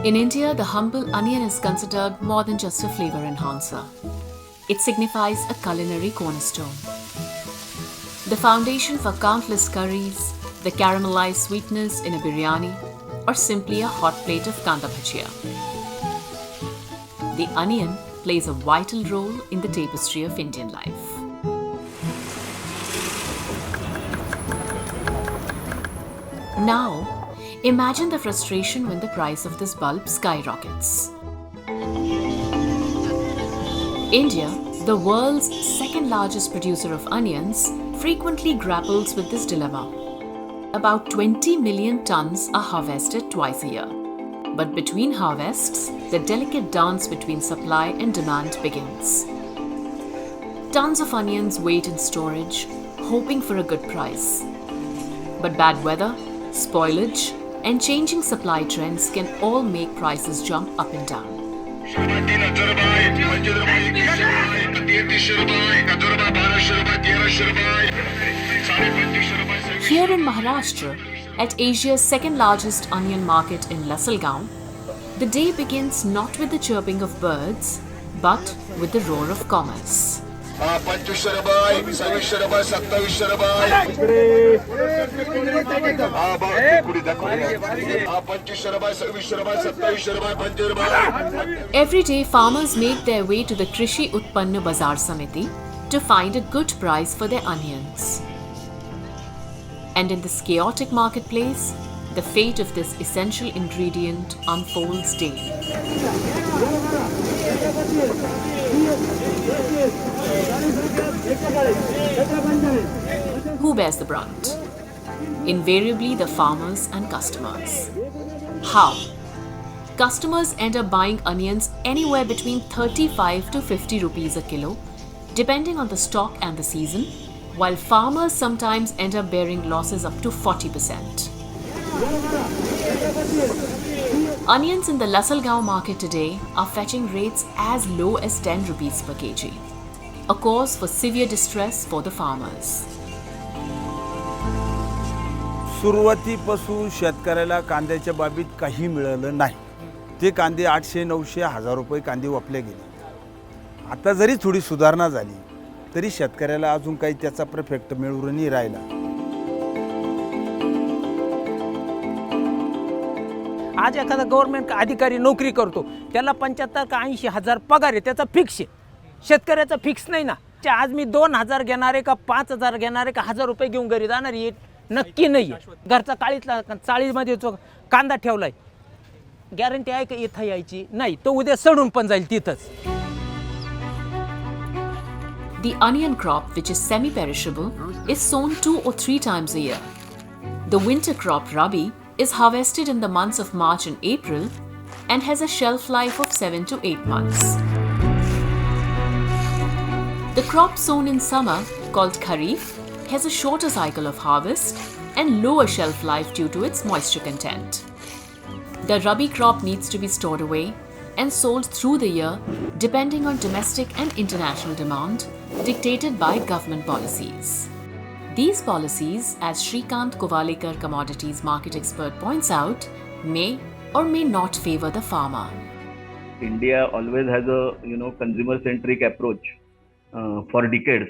In India, the humble onion is considered more than just a flavor enhancer. It signifies a culinary cornerstone. The foundation for countless curries, the caramelized sweetness in a biryani, or simply a hot plate of kanda bhajia. The onion plays a vital role in the tapestry of Indian life. Now, imagine the frustration when the price of this bulb skyrockets. India, the world's second largest producer of onions, frequently grapples with this dilemma. About 20 million tons are harvested twice a year. But between harvests, the delicate dance between supply and demand begins. Tons of onions wait in storage, hoping for a good price. But bad weather, spoilage, and changing supply trends can all make prices jump up and down. Here in Maharashtra, at Asia's second largest onion market in Lasalgaon, the day begins not with the chirping of birds, but with the roar of commerce. Every day, farmers make their way to the Krishi Utpanna Bazar Samiti to find a good price for their onions. And in this chaotic marketplace, the fate of this essential ingredient unfolds daily. Who bears the brunt? Invariably the farmers and customers. How? Customers end up buying onions anywhere between 35 to 50 rupees a kilo, depending on the stock and the season, while farmers sometimes end up bearing losses up to 40%. Onions in the Lasalgaon market today are fetching rates as low as 10 rupees per kg, a cause for severe distress for the farmers. सुरुवातीपासून शेतकऱ्याला कांद्याच्या बाबतीत काही मिळालं नाही. ते कांदे 800, 900, 1000 रुपये कांदे वापले गेले. आता जरी थोडी सुधारणा झाली तरी शेतकऱ्याला अजून काही त्याचा परफेक्ट मिळून नाही राहिला. आज एखादा गव्हर्नमेंट अधिकारी नोकरी करतो, त्याला 75 का 80 हजार पगार आहे, त्याचा फिक्स आहे. शेतकऱ्याचा फिक्स नाही ना. आज मी 2000 घेणार आहे का 5000 घेणार आहे का 1000 रुपये घेऊन घरी जाणार आहे नक्की नाही. घरचा काळीतला चाळीमध्ये जो कांदा ठेवलाय, गॅरंटी आहे का इथं यायची नाही, तो उद्या सडून पण जाईल तिथंच. The onion crop, which is semi-perishable, is sown 2 or 3 times a year. The winter crop, Rabi, is harvested in the months of March and April and has a shelf life of 7 to 8 months. The crop sown in summer, called Kharif, has a shorter cycle of harvest and lower shelf life due to its moisture content. The Rabi crop needs to be stored away and sold through the year depending on domestic and international demand dictated by government policies. These policies, as Shrikant Kovalekar, commodities market expert, points out, may or may not favor the farmer. India always has a consumer-centric approach for decades,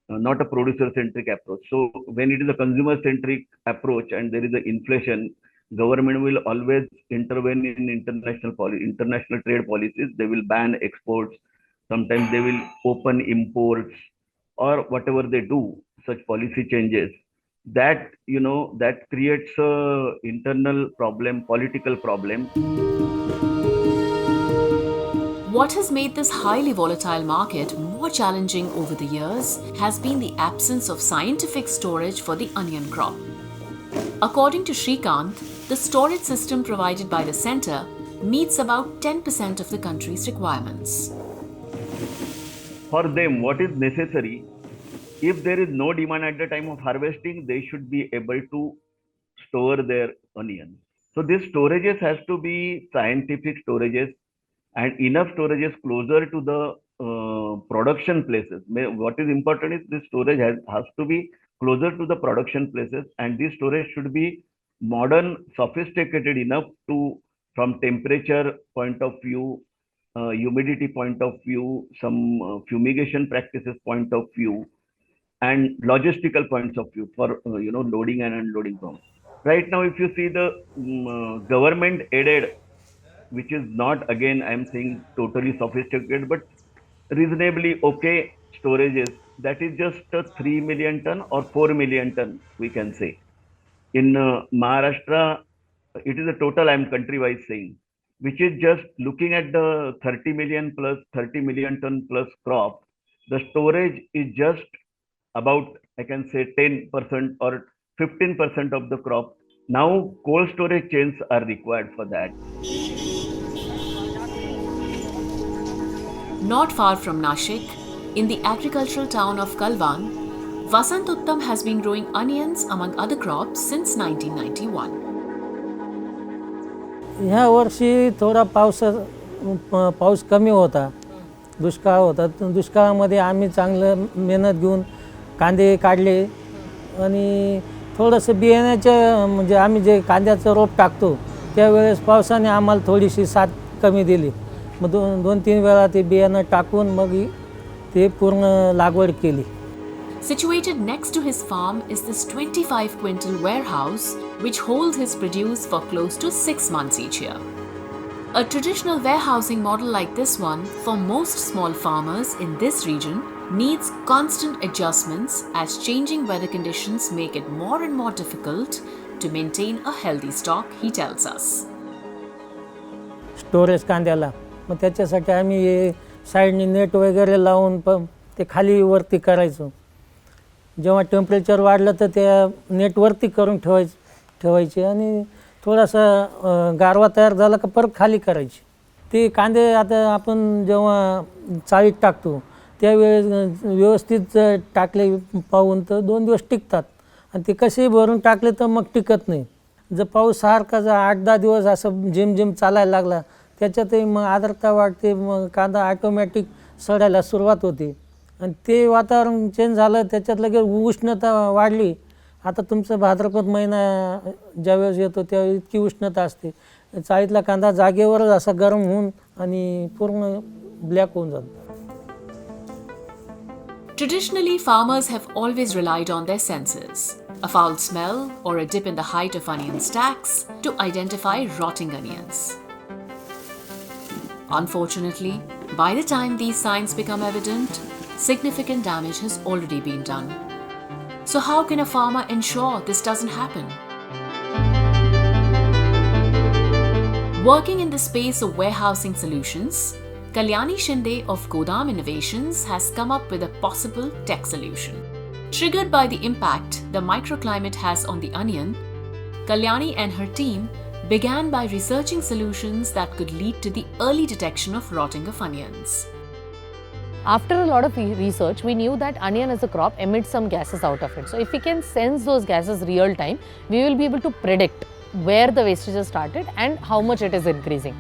not a producer-centric approach. So when it is a consumer-centric approach and there is an inflation, government will always intervene in international trade policies. They will ban exports. Sometimes they will open imports or whatever they do, such policy changes. That that creates a internal problem, political problem. What has made this highly volatile market more challenging over the years has been the absence of scientific storage for the onion crop. According to Shrikant, the storage system provided by the centre meets about 10% of the country's requirements. For them, what is necessary, if there is no demand at the time of harvesting, they should be able to store their onions. So these storages has to be scientific storages and enough storages closer to the production places. What is important is this storage has to be closer to the production places, and this storage should be modern, sophisticated enough to from temperature point of view, humidity point of view, some fumigation practices point of view, and logistical points of view for loading and unloading farms. Right now, if you see the government aided, which is not, again, I'm saying totally sophisticated, but reasonably okay storages, that is just a 3 million ton or 4 million ton, we can say. In Maharashtra, it is a total, I'm country-wise saying, which is just looking at the 30 million plus 30 million ton plus crop, the storage is just about, I can say, 10% or 15% of the crop. Now, cold storage chains are required for that. Not far from Nashik, in the agricultural town of Kalwan, Vasant Uttam has been growing onions among other crops since 1991. ह्या वर्षी थोडा पाऊस कमी होता, दुष्काळ होता. दुष्काळामध्ये आम्ही चांगलं मेहनत घेऊन कांदे काढले आणि थोडंसं बियाण्याचं म्हणजे आम्ही जे कांद्याचं रोप टाकतो त्यावेळेस पावसाने आम्हाला थोडीशी साथ कमी दिली. मग दोन तीन वेळा ते बियाणं टाकून मग ते पूर्ण लागवड केली. Situated next to his farm is this 25 quintal warehouse which holds his produce for close to 6 months each year. A traditional warehousing model like this one for most small farmers in this region needs constant adjustments as changing weather conditions make it more and more difficult to maintain a healthy stock, he tells us. Storage कांद्याला मग त्याच्यासाठी आम्ही हे साईडने net वगैरे लावून ते खाली वरती करायचो. जेव्हा टेम्परेचर वाढलं तर त्या नेटवरती करून ठेवायचे आणि थोडासा गारवा तयार झाला का परत खाली करायची. ते कांदे आता आपण जेव्हा चाळीत टाकतो त्यावेळेस व्यवस्थित टाकले पाहून तर 2 दिवस टिकतात आणि ते कसे भरून टाकले तर मग टिकत नाही. जर पाऊस सारखा जर 8-10 दिवस असं झिमझिम चालायला लागला त्याच्यातही मग आर्द्रता वाढते, मग कांदा ऑटोमॅटिक सडायला सुरुवात होते आणि ते वातावरण चेंज झालं त्याच्यात लगेच उष्णता वाढली. आता तुमचं भाद्रपद महिना ज्यावेळेस येतो त्यावेळेस इतकी उष्णता असते, चाळीतला कांदा जागेवरच असा गरम होऊन आणि पूर्ण ब्लॅक होऊन जातो. Traditionally, farmers have always relied on their senses, a foul smell or a dip in the height of onion stacks to identify rotting onions. Unfortunately, by the time these signs become evident, significant damage has already been done. So how can a farmer ensure this doesn't happen? Working in the space of warehousing solutions, Kalyani Shinde of Godam Innovations has come up with a possible tech solution. Triggered by the impact the microclimate has on the onion, Kalyani and her team began by researching solutions that could lead to the early detection of rotting of onions. After a lot of research, we knew that onion as a crop emits some gases out of it. So if we can sense those gases real time, we will be able to predict where the wastage has started and how much it is increasing.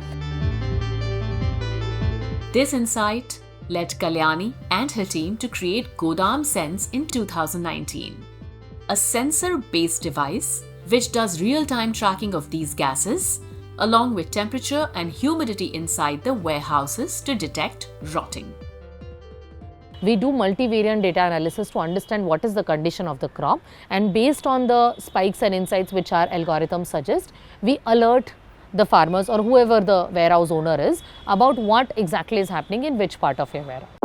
This insight led Kalyani and her team to create Godam Sense in 2019, a sensor-based device which does real-time tracking of these gases along with temperature and humidity inside the warehouses to detect rotting. We do multivariant data analysis to understand what is the condition of the crop, and based on the spikes and insights which our algorithms suggest, we alert the farmers or whoever the warehouse owner is about what exactly is happening in which part of your warehouse.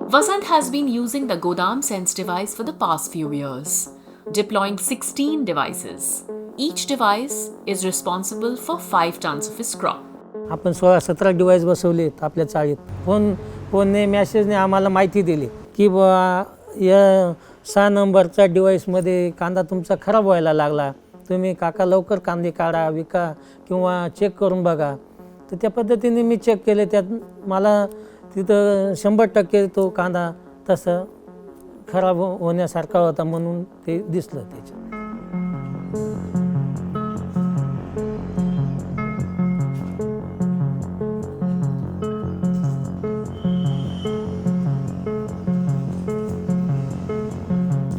Vasant has been using the Godam Sense device for the past few years, deploying 16 devices. Each device is responsible for 5 tons of his crop. आपण 16-17 device बसवलेत आपल्या चाळीत. फोनने मॅसेजने आम्हाला माहिती दिली की या 6 नंबरच्या डिवाइसमध्ये कांदा तुमचा खराब व्हायला लागला, तुम्ही काका लवकर कांदे काढा, विका किंवा चेक करून बघा. तर त्या पद्धतीने मी चेक केले, त्यात मला तिथं 100% तो कांदा तसा खराब होण्यासारखा होता म्हणून ते दिसलं त्याच्यात.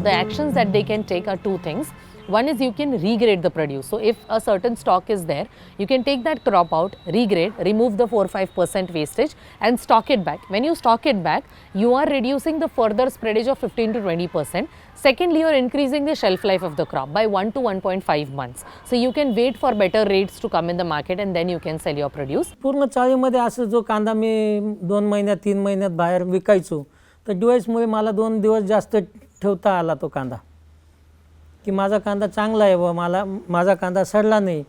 The actions that they can take are 2 things. One is you can regrade the produce. So if a certain stock is there, you can take that crop out, regrade, remove the 4-5% wastage and stock it back. When you stock it back, you are reducing the further spreadage of 15 to 20%. Secondly, you are increasing the shelf life of the crop by 1 to 1.5 months. So you can wait for better rates to come in the market and then you can sell your produce. पूर्ण चाळीमध्ये असं जो कांदा मी 2 महिन्यात 3 महिन्यात बाहेर विकायचो, तर डिवाइसमुळे मला 2 दिवस जास्त ठेवता आला तो कांदा, की माझा कांदा चांगला आहे व माझा कांदा सडला नाही.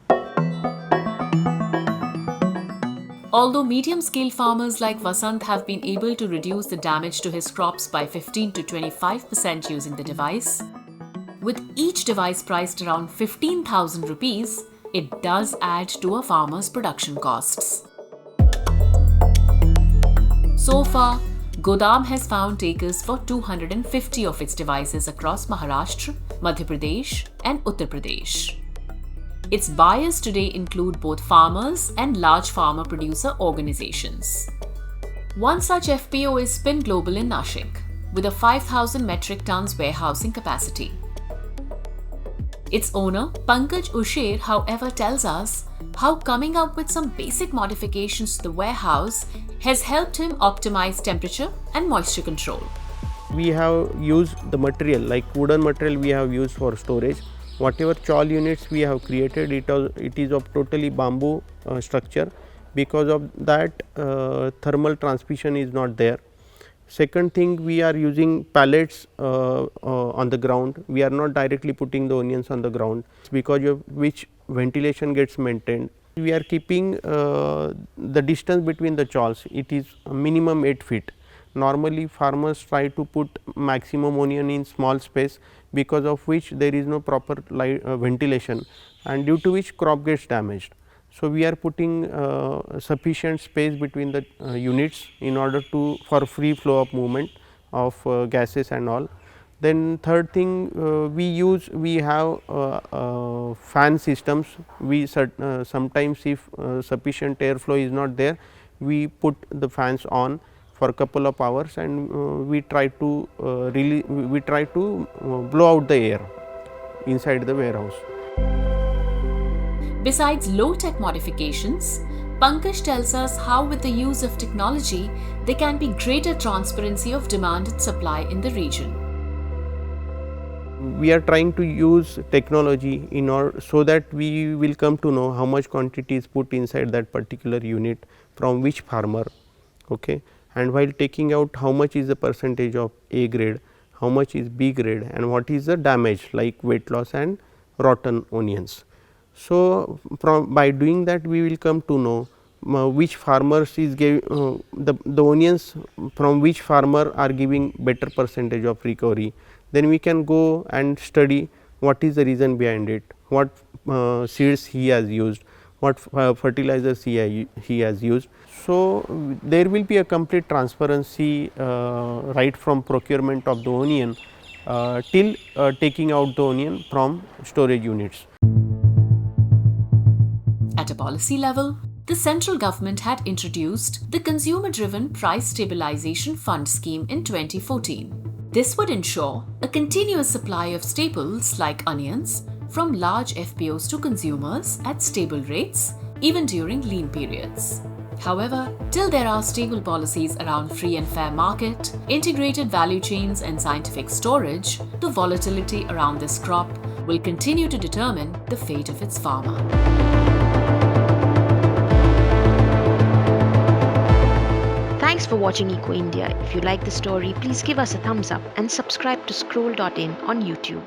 Although medium-scale farmers like Vasant have been able to reduce the damage to his crops by 15 to 25% using the device, with each device priced around 15,000 rupees, it does add to a farmer's production costs. So far, Godam has found takers for 250 of its devices across Maharashtra, Madhya Pradesh and Uttar Pradesh. Its buyers today include both farmers and large farmer producer organizations. One such FPO is Spin Global in Nashik, with a 5,000 metric tons warehousing capacity. Its owner, Pankaj Usher, however, tells us how coming up with some basic modifications to the warehouse has helped him optimize temperature and moisture control. We have used the material, like wooden material we have used for storage. Whatever chawl units we have created, it is of totally bamboo structure. Because of that, thermal transmission is not there. Second thing, we are using pallets on the ground. We are not directly putting the onions on the ground, because of which ventilation gets maintained. We are keeping the distance between the chawls. It is minimum 8 feet. Normally farmers try to put maximum onion in small space, because of which there is no proper light, ventilation, and due to which crop gets damaged. So, we are putting sufficient space between the units in order to for free flow of movement of gases and all. Then third thing, we have fan systems. We sometimes if sufficient airflow is not there, we put the fans on for a couple of hours, and we try to blow out the air inside the warehouse. Besides low-tech modifications, Pankaj tells us how with the use of technology, there can be greater transparency of demand and supply in the region. We are trying to use technology in order so that we will come to know how much quantity is put inside that particular unit from which farmer, okay, and while taking out how much is the percentage of A grade, how much is B grade, and what is the damage like weight loss and rotten onions. So, by doing that we will come to know which farmers is giving the onions from which farmer are giving better percentage of recovery. Then we can go and study what is the reason behind it, what seeds he has used, what fertilizers he has used. So, there will be a complete transparency right from procurement of the onion till taking out the onion from storage units. At a policy level, the central government had introduced the Consumer Driven Price Stabilization Fund scheme in 2014. This would ensure a continuous supply of staples like onions from large FPOs to consumers at stable rates, even during lean periods. However, till there are stable policies around free and fair market, integrated value chains and scientific storage, the volatility around this crop will continue to determine the fate of its farmer. Thanks for watching Eco India. If you like the story, please give us a thumbs up and subscribe to Scroll.in on YouTube.